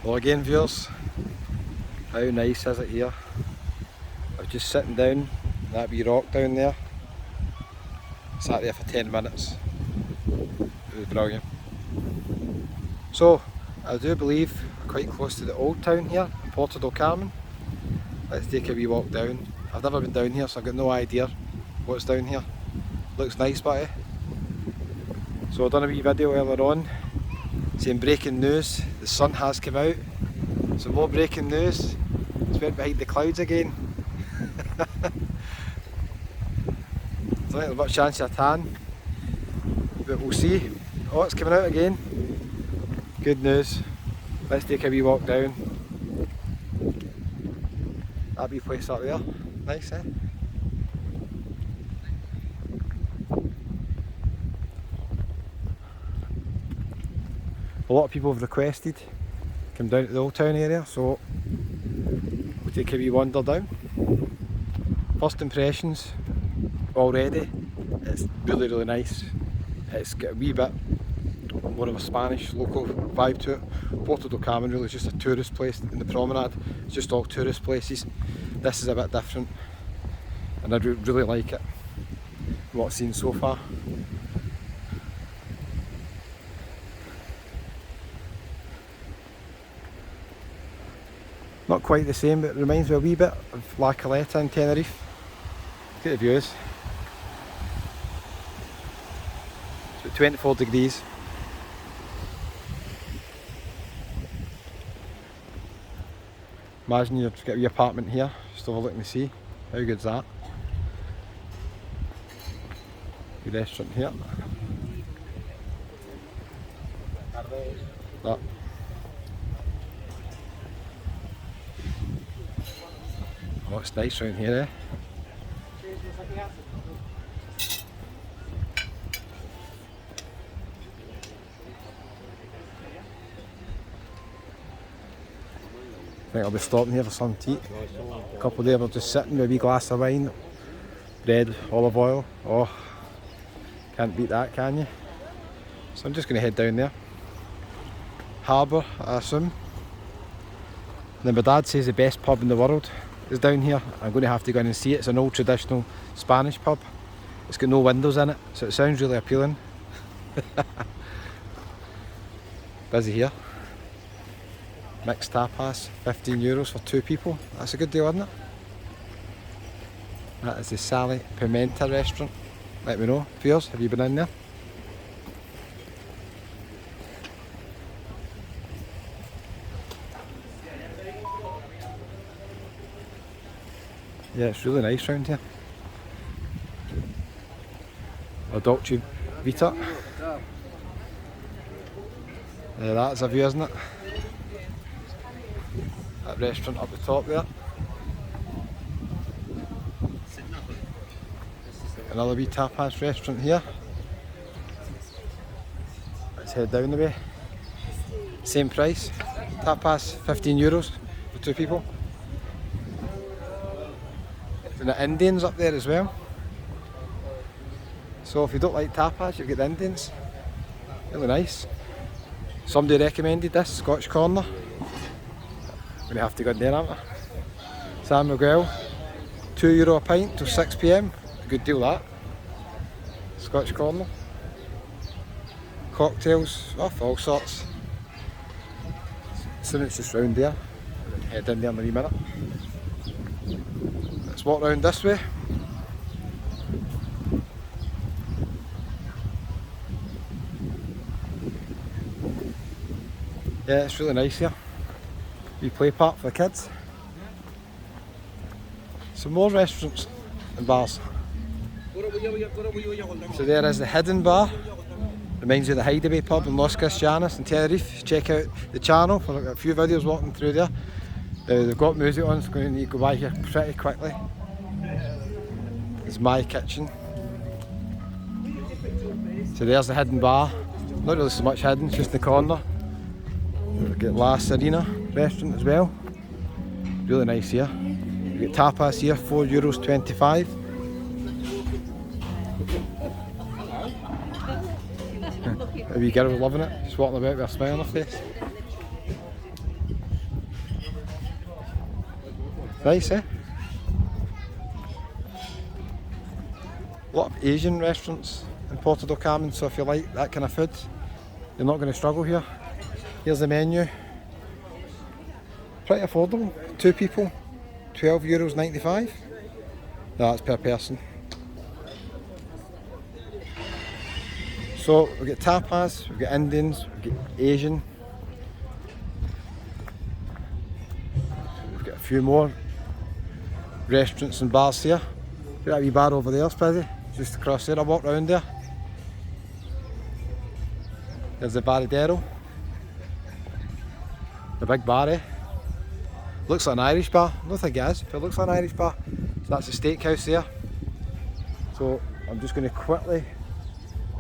Well again viewers, how nice is it here? I was just sitting down, that wee rock down there, sat there for 10 minutes, it was brilliant. So I do believe we're quite close to the old town here, Puerto Carmen. Let's take a wee walk down. I've never been down here so I've got no idea what's down here. Looks nice but So I've done a wee video earlier on saying breaking news, the sun has come out. So more breaking news, it's went behind the clouds again. I don't think there's much chance of a tan, but we'll see. Oh, it's coming out again. Good news. Let's take a wee walk down. That wee place up there, nice eh? A lot of people have requested come down to the old town area, so we'll take a wee wander down. First impressions already, it's really nice. It's got a wee bit more of a Spanish local vibe to it. Puerto Carmen really is just a tourist place in the promenade. It's just all tourist places. This is a bit different and I really like it, what I've seen so far. Not quite the same, but it reminds me a wee bit of La Caleta in Tenerife. Look at the views. It's about 24 degrees. Imagine you've got a wee apartment here, just overlooking the sea. How good's that? Good restaurant here. That. Oh, it's nice round here, eh? I think I'll be stopping here for some tea. A couple there we're just sitting with a wee glass of wine, bread, olive oil. Oh, can't beat that, can you? So I'm just going to head down there. Harbour, I assume. And then my dad says the best pub in the world is down here. I'm going to have to go in and see it. It's an old traditional Spanish pub. It's got no windows in it, so it sounds really appealing. Busy here. Mixed tapas, €15 for 2 people. That's a good deal, isn't it? That is the Sally Pimenta restaurant. Let me know. Piers, have you been in there? Yeah, it's really nice round here. A Dolce Vita. Yeah, that's a view, isn't it? That restaurant up the top there. Another wee tapas restaurant here. Let's head down the way. Same price. Tapas, €15 for 2 people. And the Indians up there as well. So if you don't like tapas, you get the Indians. Really nice. Somebody recommended this, Scotch Corner. I'm going to have to go in there, aren't I? San Miguel, €2 a pint till 6 PM. Good deal that. Scotch Corner. Cocktails, of all sorts. So it's just round there. Head in there in a wee minute. Let's walk round this way. Yeah, it's really nice here. Wee play park for the kids. Some more restaurants and bars. So there is the Hidden Bar. Reminds you of the Hideaway pub in Los Cristianos in Tenerife. Check out the channel for a few videos walking through there. They've got music on, so I'm going to need to go by here pretty quickly. It's my kitchen. So there's the Hidden Bar. Not really so much hidden, it's just in the corner. We've got La Serena restaurant as well. Really nice here. We've got tapas here, €4.25. A wee girl loving it, just walking about with a smile on her face. Nice, eh? A lot of Asian restaurants in Puerto, Carmen, so if you like that kind of food, you're not going to struggle here. Here's the menu. Pretty affordable. 2 people, €12.95. No, that's per person. So we've got tapas, we've got Indians, we've got Asian. We've got a few more restaurants and bars here. Got that wee bar over there, Spizzy, just across there. I walked round there. There's the Varidero. The big bar, eh? Looks like an Irish bar. I don't think it is, but it looks like an Irish bar. So that's the steakhouse there. So I'm just going to quickly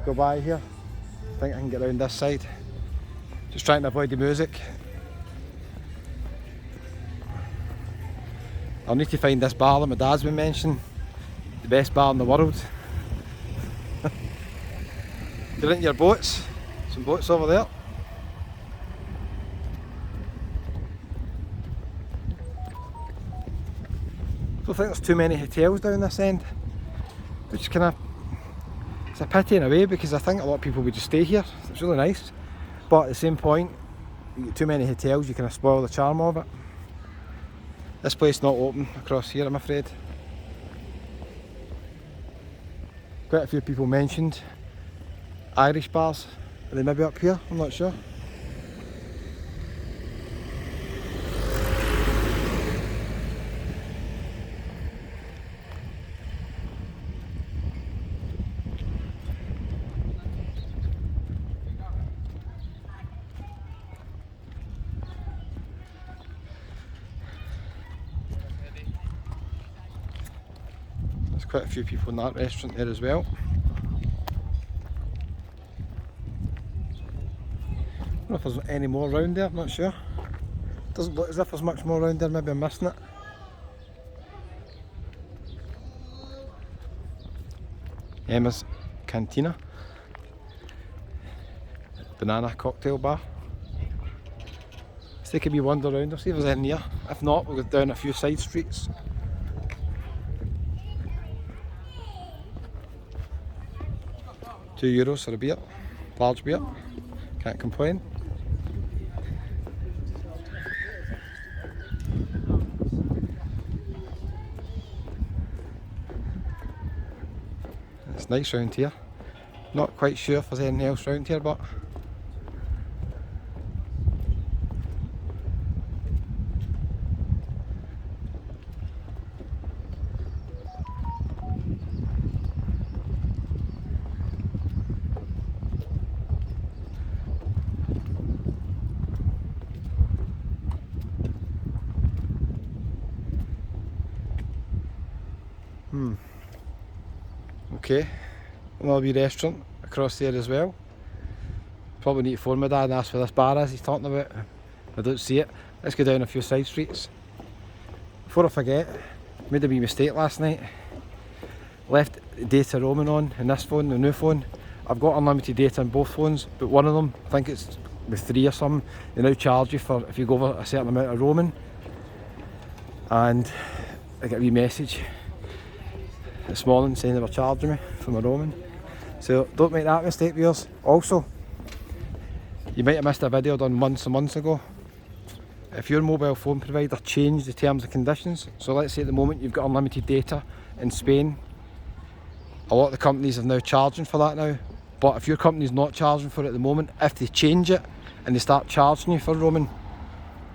go by here. I think I can get around this side. Just trying to avoid the music. I'll need to find this bar that my dad's been mentioning. The best bar in the world. Get into your boats. Some boats over there. I don't think there's too many hotels down this end, which is kind of, it's a pity in a way, because I think a lot of people would just stay here. It's really nice, but at the same point, you get too many hotels, you kind of spoil the charm of it. This place is not open across here, I'm afraid. Quite a few people mentioned Irish bars. Are they maybe up here? I'm not sure. There's quite a few people in that restaurant there as well. I don't know if there's any more around there, I'm not sure. Doesn't look as if there's much more around there, maybe I'm missing it. Emma's Cantina. Banana cocktail bar. Let's take a wee wander around, I'll see if there's any here. If not, we'll go down a few side streets. €2 for a beer, large beer, can't complain. It's nice round here. Not quite sure if there's anything else round here, but okay, another wee restaurant across there as well. Probably need to phone my dad and ask where this bar is he's talking about. I don't see it. Let's go down a few side streets. Before I forget, made a wee mistake last night. Left data roaming on in this phone, the new phone. I've got unlimited data on both phones, but one of them, I think it's with 3 or something, they now charge you for if you go over a certain amount of roaming. And I got a wee message this morning saying they were charging me for my roaming. So don't make that mistake, viewers. Also, you might have missed a video done months and months ago. If your mobile phone provider changed the terms and conditions, so let's say at the moment you've got unlimited data in Spain, a lot of the companies are now charging for that now. But if your company's not charging for it at the moment, if they change it and they start charging you for roaming,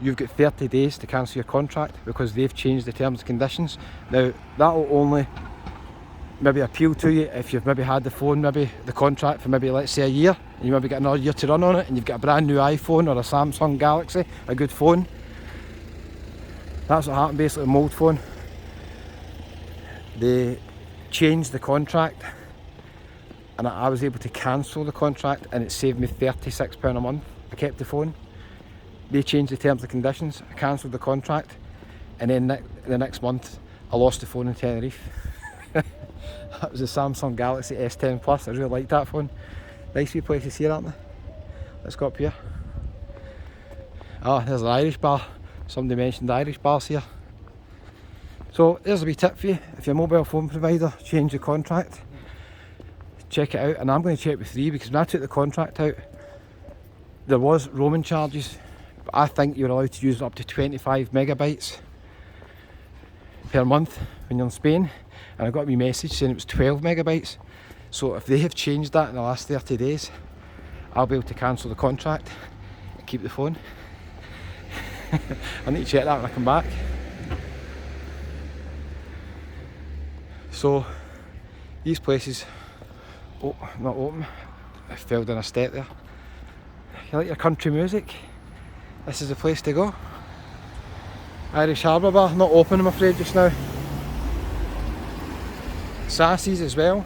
you've got 30 days to cancel your contract because they've changed the terms and conditions. Now that will only maybe appeal to you if you've maybe had the phone, maybe the contract for maybe let's say a year, and you maybe got another year to run on it, and you've got a brand new iPhone or a Samsung Galaxy, a good phone. That's what happened basically with my old phone. They changed the contract and I was able to cancel the contract, and it saved me £36 a month. I kept the phone. They changed the terms and conditions, I cancelled the contract, and then the next month I lost the phone in Tenerife. That was the Samsung Galaxy S10 Plus. I really like that phone. Nice wee places here, aren't they? Let's go up here. Ah, there's an Irish bar. Somebody mentioned Irish bars here. So there's a wee tip for you. If your mobile phone provider change the contract, check it out. And I'm going to check with 3, because when I took the contract out, there was roaming charges, but I think you're allowed to use up to 25 megabytes per month when you're in Spain, and I got a wee message saying it was 12 megabytes. So if they have changed that in the last 30 days, I'll be able to cancel the contract and keep the phone. I need to check that when I come back. So these places, oh, not open. I fell down a step there. You like your country music? This is the place to go. Irish Harbour Bar, not open I'm afraid just now. Sassy's as well.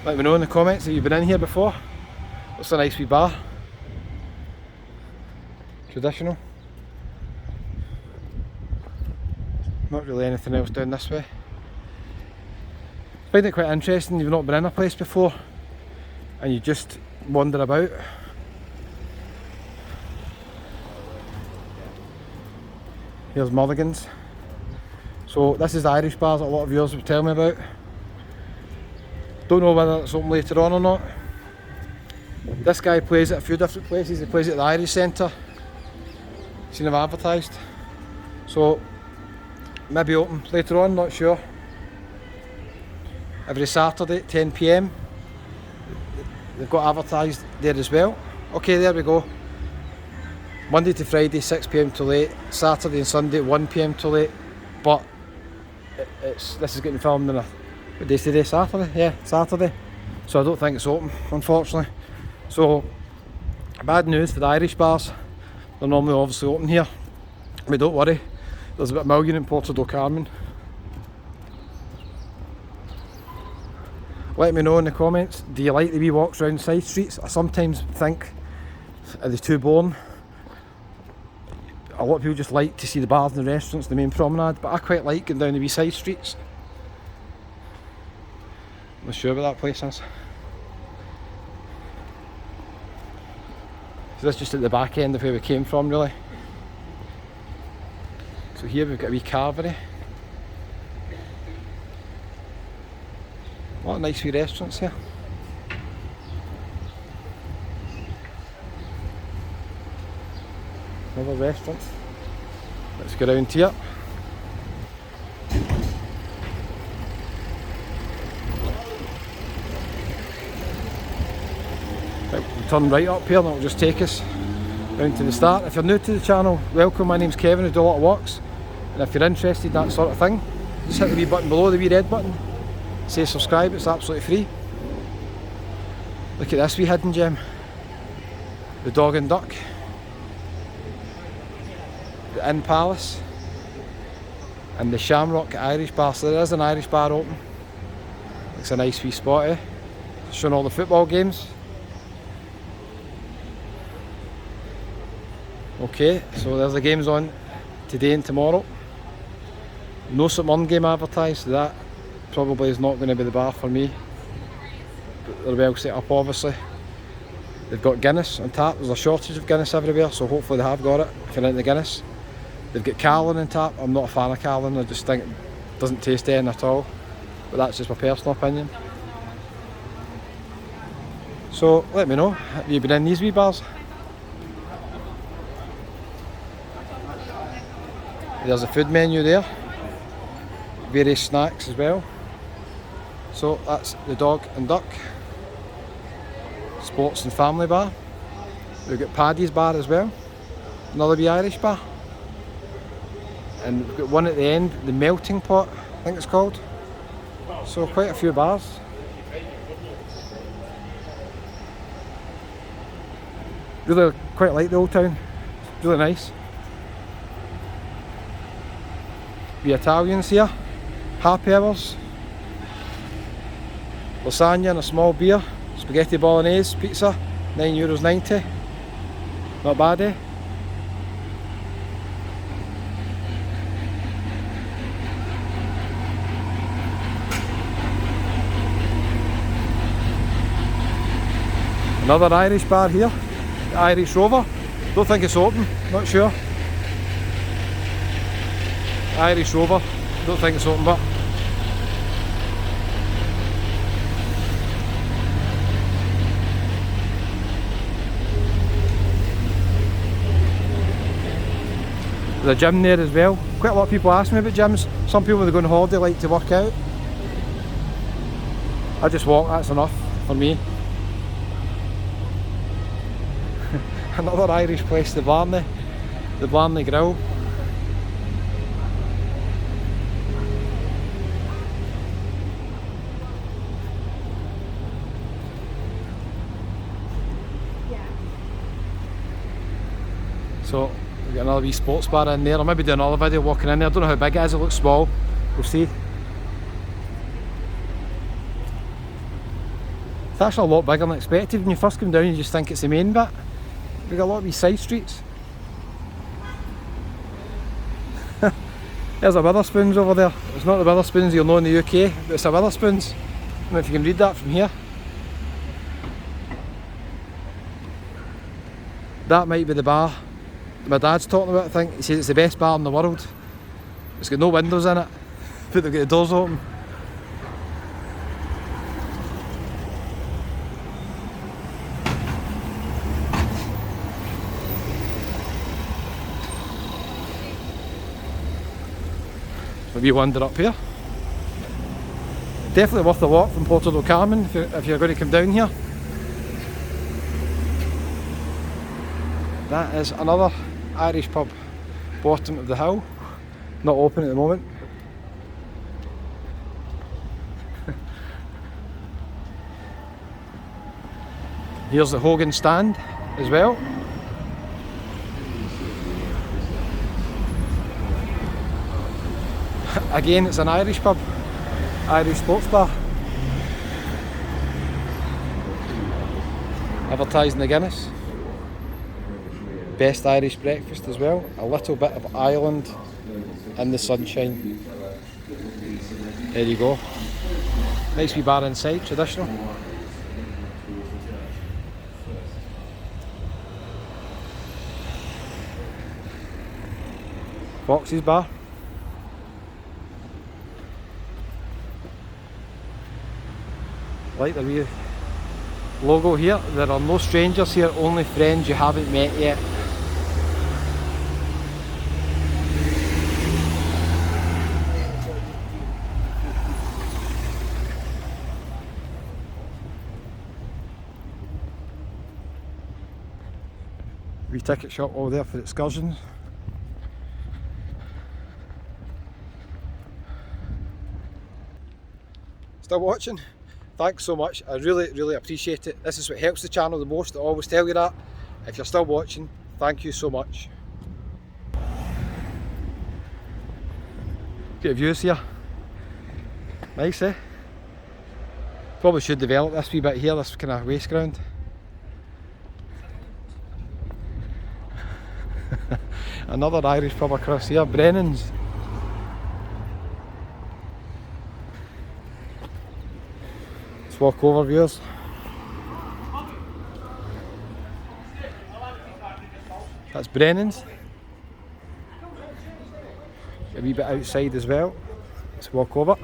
Let me know in the comments if you've been in here before. Looks a nice wee bar. Traditional. Not really anything else down this way. I find it quite interesting, you've not been in a place before and you just wander about. Here's Mulligan's. So this is the Irish bars that a lot of viewers will tell me about. Don't know whether it's open later on or not. This guy plays at a few different places. He plays at the Irish Centre. Seen him advertised. So maybe open later on, not sure. Every Saturday at 10 PM. They've got advertised there as well. Okay, there we go. Monday to Friday 6 PM till 8. Saturday and Sunday 1 PM till 8. But this is getting filmed on a, what day is today? Saturday? Yeah, Saturday. So I don't think it's open, unfortunately. So bad news for the Irish bars. They're normally obviously open here. But don't worry, there's about 1 million in Puerto, Carmen. Let me know in the comments, do you like the wee walks around side streets? I sometimes think, are they too boring? A lot of people just like to see the bars and the restaurants, the main promenade, but I quite like going down the wee side streets. I'm not sure what that place is. So that's just at the back end of where we came from really. So here we've got a wee carvery. A lot of nice wee restaurants here. Another restaurant. Let's go around here. Right, we'll turn right up here and it'll just take us round to the start. If you're new to the channel, welcome, my name's Kevin, I do a lot of walks. And if you're interested in that sort of thing, just hit the wee button below, the wee red button. Say subscribe, it's absolutely free. Look at this wee hidden gem. The Dog and Duck. The Inn Palace. And the Shamrock Irish Bar. So there is an Irish bar open. It's a nice wee spot, eh? Showing all the football games. Okay, so there's the games on today and tomorrow. No St Mirren game advertised, so that probably is not going to be the bar for me. But they're well set up obviously. They've got Guinness on tap, there's a shortage of Guinness everywhere, so hopefully they have got it if you're into Guinness. They've got Carlin on tap. I'm not a fan of Carlin, I just think it doesn't taste anything at all. But that's just my personal opinion. So let me know, have you been in these wee bars? There's a food menu there. Various snacks as well. So that's the Dog and Duck. Sports and family bar. We've got Paddy's bar as well. Another wee Irish bar. And we've got one at the end, the Melting Pot, I think it's called. So quite a few bars. Really quite like the old town. It's really nice. The Italians here. Happy hours. Lasagna and a small beer. Spaghetti bolognese pizza. €9.90. Not bad, eh? Another Irish bar here, the Irish Rover. Don't think it's open, not sure. Irish Rover, don't think it's open, but there's a gym there as well. Quite a lot of people ask me about gyms. Some people when they go on holiday like to work out. I just walk, that's enough for me. Another Irish place, the Blarney Grill. So we've got another wee sports bar in there. I'll maybe do another video walking in there. I don't know how big it is, it looks small. We'll see. It's actually a lot bigger than expected. When you first come down you just think it's the main bit. We've got a lot of these side streets. There's a Witherspoons over there. It's not the Witherspoons you'll know in the UK, but it's a Witherspoons. I don't know if you can read that from here. That might be the bar my dad's talking about, I think. He says it's the best bar in the world. It's got no windows in it, but they've got the doors open. Maybe you wander up here. Definitely worth the walk from Puerto do Carmen if you're going to come down here. That is another Irish pub, bottom of the hill, not open at the moment. Here's the Hogan stand as well. Again, it's an Irish pub, Irish sports bar. Advertising the Guinness. Best Irish breakfast as well. A little bit of Ireland in the sunshine. There you go. Nice wee bar inside, traditional. Fox's bar. Like the wee logo here. There are no strangers here, only friends you haven't met yet. Wee ticket shop over there for excursions. Still watching? Thanks so much, I really appreciate it. This is what helps the channel the most, I always tell you that. If you're still watching, thank you so much. Get views here. Nice, eh? Probably should develop this wee bit here, this kind of waste ground. Another Irish pub across here, Brennan's. Let's walk over, viewers. That's Brennan's. A wee bit outside as well. Let's walk over.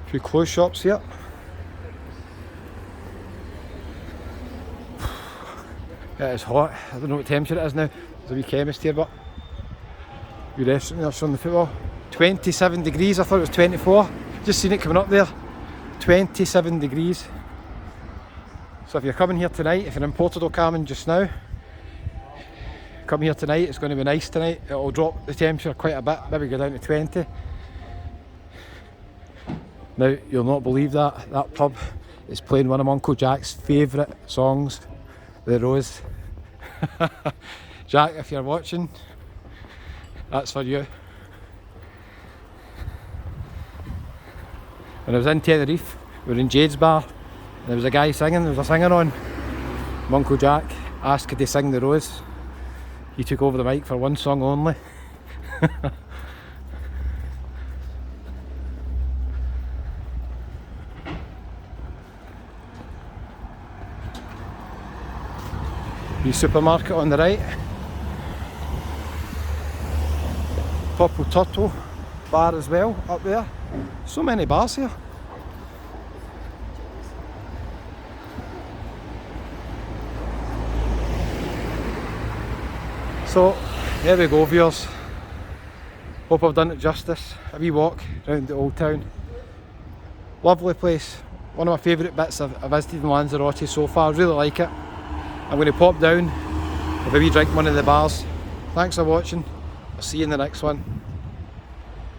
A few clothes shops here. It is hot. I don't know what temperature it is now. There's a wee chemist here, but wee restaurant there showing the football. 27 degrees, I thought it was 24. Just seen it coming up there. 27 degrees. So if you're coming here tonight, if you're in Puerto do Carmen just now, come here tonight, it's going to be nice tonight. It'll drop the temperature quite a bit, maybe go down to 20. Now, you'll not believe that pub is playing one of Uncle Jack's favourite songs, The Rose. Jack, if you're watching, that's for you. When I was in Tenerife, we were in Jade's bar, There was a guy singing, there was a singer on. My Uncle Jack asked could they sing The Rose. He took over the mic for one song only. The supermarket on the right. Puerto bar as well up there. So many bars here. So there we go, viewers. Hope I've done it justice. A wee walk round the old town. Lovely place. One of my favourite bits I've visited in Lanzarote so far. Really like it. I'm going to pop down, have a wee drink in one of the bars. Thanks for watching. I'll see you in the next one.